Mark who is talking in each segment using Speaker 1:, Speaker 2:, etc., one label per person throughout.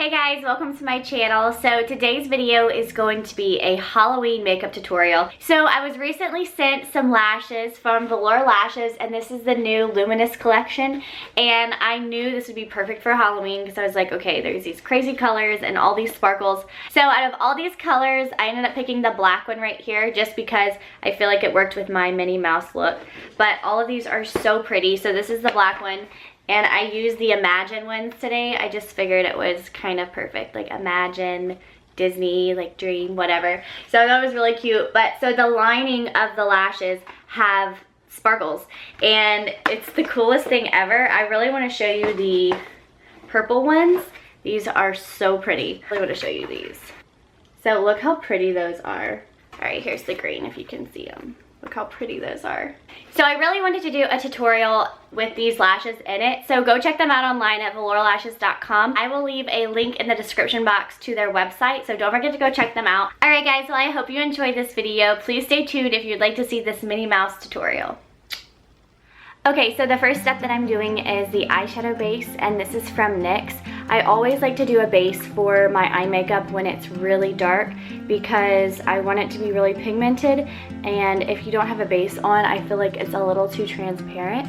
Speaker 1: Hey guys, welcome to my channel. So today's video is going to be a Halloween makeup tutorial. So I was recently sent some lashes from Velour Lashes, and this is the new Luminous collection, and I knew this would be perfect for Halloween because I was like, okay, there's these crazy colors and all these sparkles. So out of all these colors, I ended up picking the black one right here just because I feel like it worked with my Minnie Mouse look. But all of these are so pretty. So this is the black one. And I used the Imagine ones today. I just figured it was kind of perfect. Like Imagine, Disney, like Dream, whatever. So that was really cute. But so the lining of the lashes have sparkles. And it's the coolest thing ever. I really want to show you the purple ones. These are so pretty. I really want to show you these. So look how pretty those are. All right, here's the green if you can see them. Look how pretty those are. So I really wanted to do a tutorial with these lashes in it. So go check them out online at velourlashes.com. I will leave a link in the description box to their website, so don't forget to go check them out. Alright guys, well I hope you enjoyed this video. Please stay tuned if you'd like to see this Minnie Mouse tutorial. Okay, so the first step that I'm doing is the eyeshadow base, and this is from NYX. I always like to do a base for my eye makeup when it's really dark because I want it to be really pigmented, and if you don't have a base on, I feel like it's a little too transparent.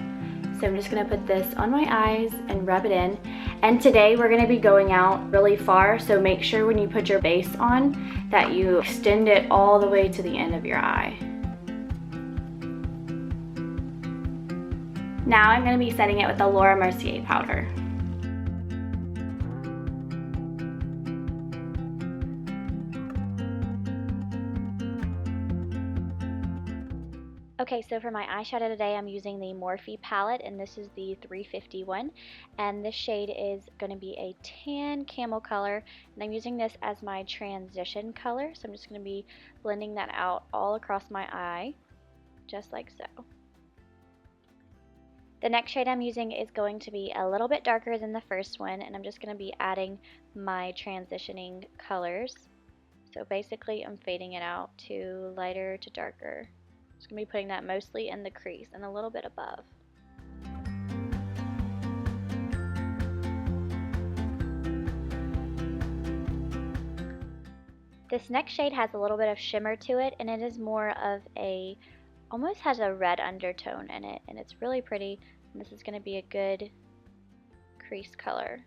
Speaker 1: So I'm just going to put this on my eyes and rub it in. And today we're going to be going out really far, so make sure when you put your base on that you extend it all the way to the end of your eye. Now I'm going to be setting it with the Laura Mercier powder. Okay, so for my eyeshadow today, I'm using the Morphe palette, and this is the 351, and this shade is going to be a tan camel color, and I'm using this as my transition color, so I'm just going to be blending that out all across my eye, just like so. The next shade I'm using is going to be a little bit darker than the first one, and I'm just going to be adding my transitioning colors. So basically I'm fading it out to lighter to darker. Just going to be putting that mostly in the crease and a little bit above. This next shade has a little bit of shimmer to it, and it is more of a, almost has a red undertone in it, and it's really pretty. And this is going to be a good crease color.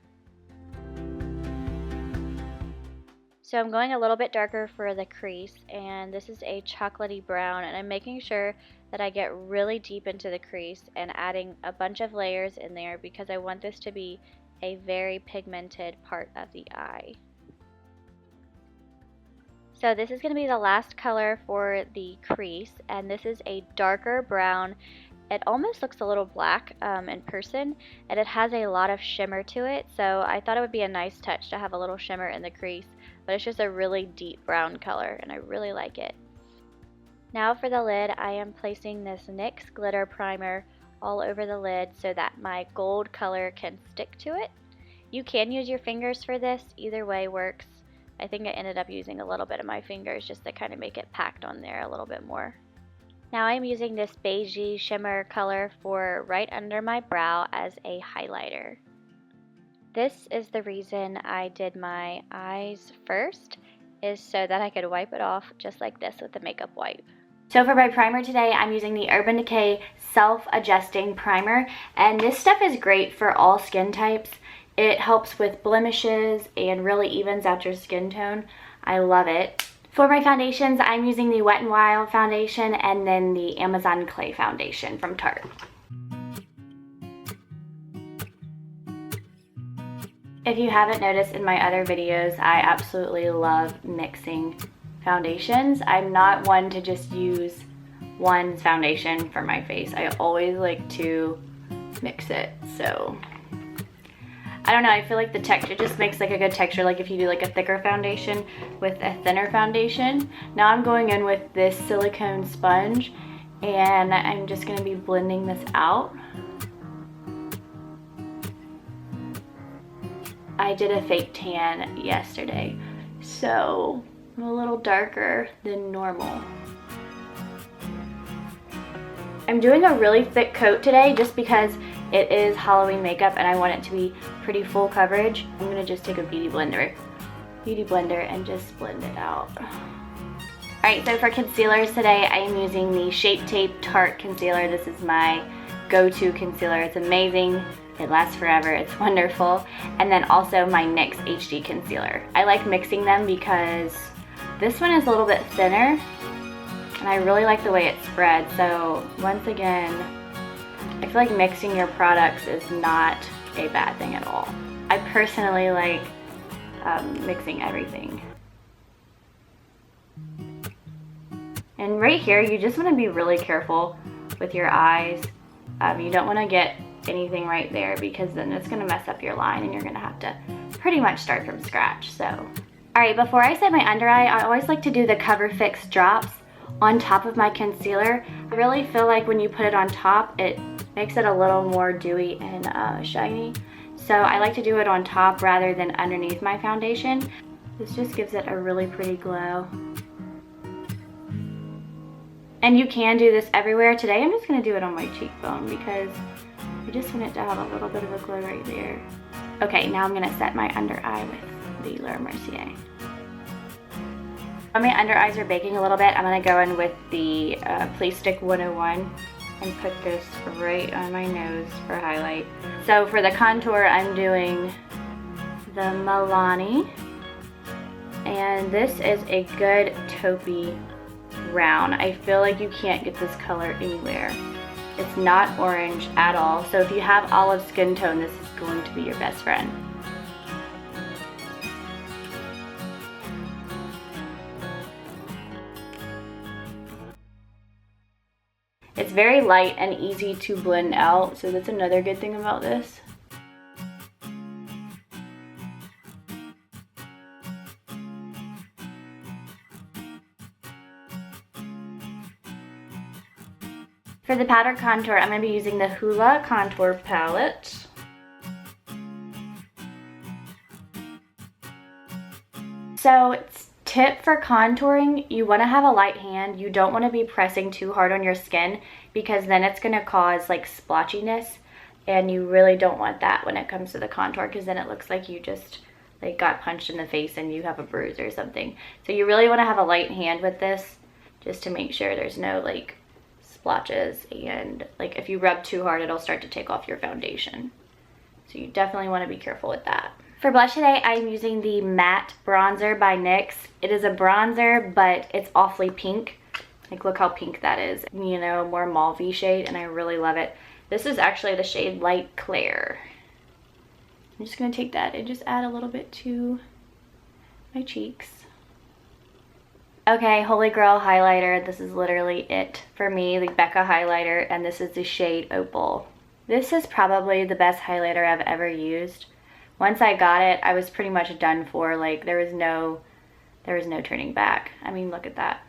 Speaker 1: So I'm going a little bit darker for the crease, and this is a chocolatey brown, and I'm making sure that I get really deep into the crease and adding a bunch of layers in there because I want this to be a very pigmented part of the eye. So this is going to be the last color for the crease, and this is a darker brown. It almost looks a little black in person, and it has a lot of shimmer to it, so I thought it would be a nice touch to have a little shimmer in the crease, but it's just a really deep brown color, and I really like it. Now for the lid, I am placing this NYX glitter primer all over the lid so that my gold color can stick to it. You can use your fingers for this, either way works. I think I ended up using a little bit of my fingers just to kind of make it packed on there a little bit more. Now I'm using this beigey shimmer color for right under my brow as a highlighter. This is the reason I did my eyes first, is so that I could wipe it off just like this with the makeup wipe. So for my primer today, I'm using the Urban Decay Self-Adjusting Primer, and this stuff is great for all skin types. It helps with blemishes and really evens out your skin tone. I love it. For my foundations, I'm using the Wet n Wild foundation and then the Amazon Clay foundation from Tarte. If you haven't noticed in my other videos, I absolutely love mixing foundations. I'm not one to just use one foundation for my face. I always like to mix it, so I don't know, I feel like the texture just makes like a good texture, like if you do like a thicker foundation with a thinner foundation. Now I'm going in with this silicone sponge, and I'm just going to be blending this out. I did a fake tan yesterday, so I'm a little darker than normal. I'm doing a really thick coat today just because it is Halloween makeup and I want it to be pretty full coverage, I'm gonna just take a beauty blender and just blend it out. Alright, so for concealers today, I am using the Shape Tape Tarte Concealer. This is my go-to concealer. It's amazing. It lasts forever. It's wonderful. And then also my NYX HD Concealer. I like mixing them because this one is a little bit thinner and I really like the way it spreads. So once again, I feel like mixing your products is not a bad thing at all. I personally like mixing everything. And right here, you just want to be really careful with your eyes. You don't want to get anything right there because then it's going to mess up your line and you're going to have to pretty much start from scratch. So, alright, before I set my under eye, I always like to do the Cover Fix drops on top of my concealer. I really feel like when you put it on top, it makes it a little more dewy and shiny. So I like to do it on top rather than underneath my foundation. This just gives it a really pretty glow. And you can do this everywhere. Today I'm just going to do it on my cheekbone because I just want it to have a little bit of a glow right there. Okay, now I'm going to set my under eye with the Laura Mercier. When my under eyes are baking a little bit, I'm going to go in with the Place Stick 101 and put this right on my nose for highlight. So for the contour, I'm doing the Milani. And this is a good taupey brown. I feel like you can't get this color anywhere. It's not orange at all. So if you have olive skin tone, this is going to be your best friend. It's very light and easy to blend out, so that's another good thing about this. For the powder contour, I'm going to be using the Hoola Contour Palette. So, tip for contouring, you want to have a light hand. You don't want to be pressing too hard on your skin because then it's going to cause like splotchiness, and you really don't want that when it comes to the contour because then it looks like you just like got punched in the face and you have a bruise or something. So you really want to have a light hand with this just to make sure there's no like splotches, and like if you rub too hard it'll start to take off your foundation. So you definitely want to be careful with that. For blush today, I'm using the Matte Bronzer by NYX. It is a bronzer, but it's awfully pink. Like look how pink that is. You know, more mauve-y shade, and I really love it. This is actually the shade Light Clair. I'm just going to take that and just add a little bit to my cheeks. Okay, Holy Grail highlighter. This is literally it for me, the Becca highlighter, and this is the shade Opal. This is probably the best highlighter I've ever used. Once I got it, I was pretty much done for. Like there was no turning back. I mean, look at that.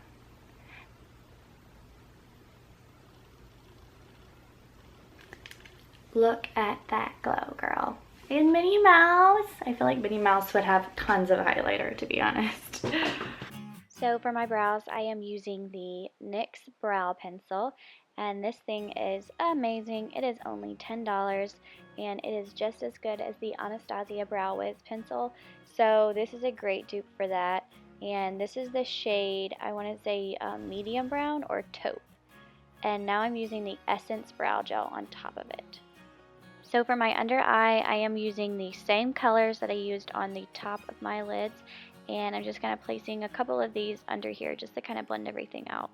Speaker 1: Look at that glow, girl. And Minnie Mouse. I feel like Minnie Mouse would have tons of highlighter, to be honest. So for my brows, I am using the NYX Brow Pencil, and this thing is amazing. It is only $10, and it is just as good as the Anastasia Brow Wiz pencil, so this is a great dupe for that. And this is the shade, I want to say medium brown or taupe. And now I'm using the Essence Brow Gel on top of it. So for my under eye, I am using the same colors that I used on the top of my lids, and I'm just kind of placing a couple of these under here just to kind of blend everything out.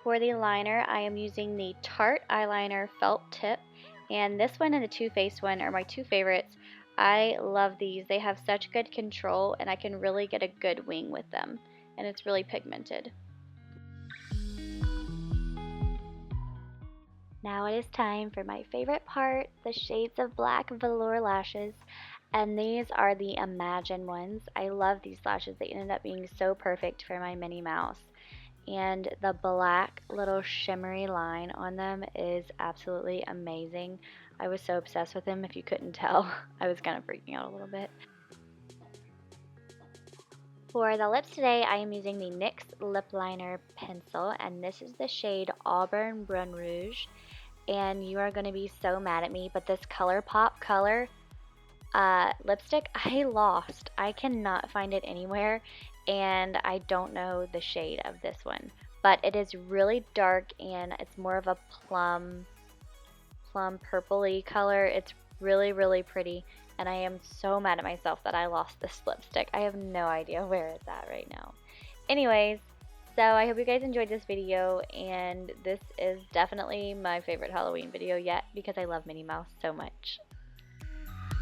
Speaker 1: For the liner, I am using the Tarte Eyeliner Felt Tip, and this one and the Too Faced one are my two favorites. I love these. They have such good control, and I can really get a good wing with them, and it's really pigmented. Now it is time for my favorite part, the Shades of Black Velour lashes. And these are the Imagine ones. I love these lashes. They ended up being so perfect for my Minnie Mouse. And the black little shimmery line on them is absolutely amazing. I was so obsessed with them, if you couldn't tell. I was kind of freaking out a little bit. For the lips today, I am using the NYX Lip Liner Pencil, and this is the shade Auburn Brun Rouge. and you are going to be so mad at me, but this ColourPop color lipstick I lost. I cannot find it anywhere, and I don't know the shade of this one, but it is really dark and it's more of a plum purpley color. It's really, really pretty, and I am so mad at myself that I lost this lipstick. I have no idea where it's at right now. Anyways, so I hope you guys enjoyed this video, and this is definitely my favorite Halloween video yet because I love Minnie Mouse so much.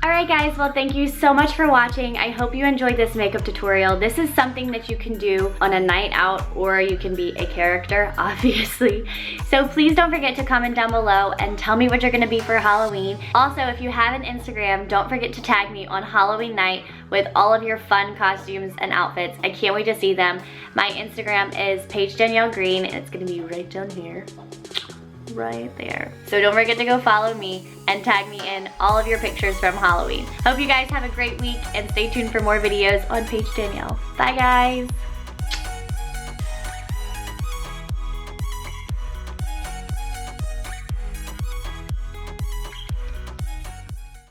Speaker 1: Alright guys, well thank you so much for watching. I hope you enjoyed this makeup tutorial. This is something that you can do on a night out, or you can be a character, obviously. So please don't forget to comment down below and tell me what you're going to be for Halloween. Also, if you have an Instagram, don't forget to tag me on Halloween night with all of your fun costumes and outfits. I can't wait to see them. My Instagram is Paige Danielle Green, and it's going to be right down here. Right there. So don't forget to go follow me and tag me in all of your pictures from Halloween. Hope you guys have a great week, and stay tuned for more videos on Paige Danielle. Bye guys!